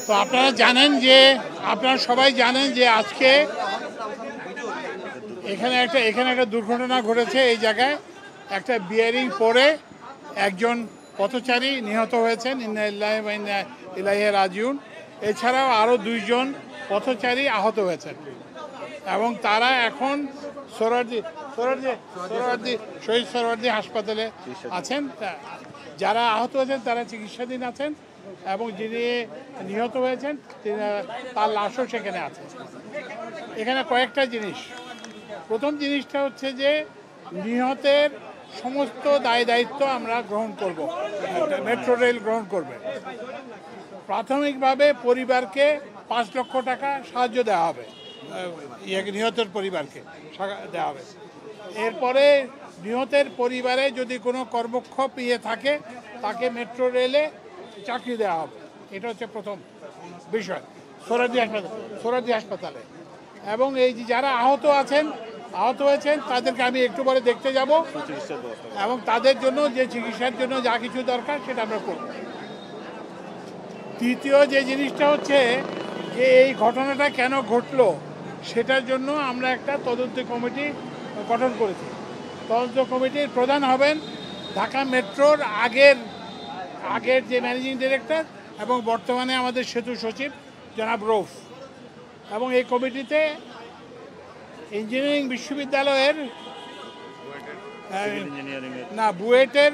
তো আপনারা সবাই জানেন যে আজকে এখানে একটা দুর্ঘটনা ঘটেছে। এই জায়গায় একটা বিয়ারিং পরে একজন পথচারী নিহত হয়েছেন, ইন্না লিল্লাহি ওয়া ইন্না ইলাইহি রাজিউন। এছাড়াও আরও 2 জন পথচারী আহত হয়েছেন এবং তারা এখন শহীদ সোহরাওয়ার্দী হাসপাতালে আছেন। যারা আহত হয়েছেন তারা চিকিৎসাধীন আছেন এবং যিনি নিহত হয়েছেন তার লাশও সেখানে আছে। এখানে কয়েকটা জিনিস। প্রথম জিনিসটা হচ্ছে যে নিহতের সমস্ত দায় দায়িত্ব আমরা গ্রহণ করব, মেট্রো রেল গ্রহণ করবে। প্রাথমিকভাবে পরিবারকে 5 লক্ষ টাকা সাহায্য দেওয়া হবে, নিহতের পরিবারকে দেওয়া হবে। এরপরে নিহতের পরিবারে যদি কোনো কর্মক্ষম থাকে তাকে মেট্রো রেলে চাকরি দেওয়া হবে। এটা হচ্ছে প্রথম বিষয় সোহরাওয়ার্দী হাসপাতালে। এবং এই যে যারা আহত হয়েছেন তাদেরকে আমি একটু পরে দেখতে যাব এবং তাদের জন্য যে চিকিৎসার জন্য যা কিছু দরকার সেটা আমরা করব। তৃতীয় যে জিনিসটা হচ্ছে যে এই ঘটনাটা কেন ঘটলো সেটার জন্য আমরা একটা তদন্ত কমিটি গঠন করেছি। তদন্ত কমিটির প্রধান হবেন ঢাকা মেট্রোর আগের যে ম্যানেজিং ডিরেক্টর এবং বর্তমানে আমাদের সেতু সচিব জনাব রৌফ। এবং এই কমিটিতে ইঞ্জিনিয়ারিং বিশ্ববিদ্যালয়ের বুয়েটের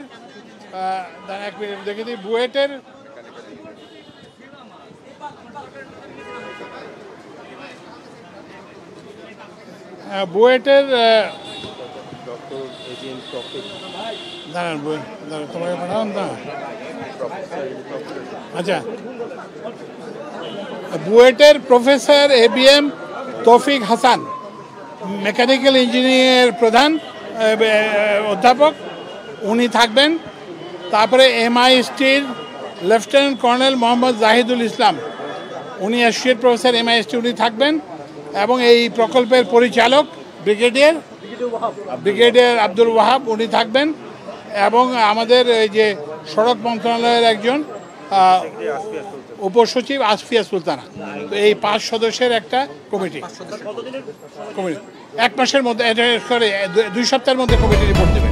তোমাকে পাঠালাম না, আচ্ছা, বুয়েটের প্রফেসর ABM তৌফিক হাসান, মেকানিক্যাল ইঞ্জিনিয়ারিংয়ের প্রধান অধ্যাপক, উনি থাকবেন। তারপরে MISTর লেফটেন্যান্ট কর্নেল মোহাম্মদ জাহিদুল ইসলাম, উনি অ্যাসোসিয়েট প্রফেসর MIST, উনি থাকবেন। এবং এই প্রকল্পের পরিচালক ব্রিগেডিয়ার আব্দুল ওয়াহাব, উনি থাকবেন। এবং আমাদের এই যে সড়ক মন্ত্রণালয়ের একজন উপসচিব আসফিয়া সুলতানা। তো এই 5 সদস্যের একটা কমিটি 1 মাসের মধ্যে 2 সপ্তাহের মধ্যে কমিটি রিপোর্ট দেবে।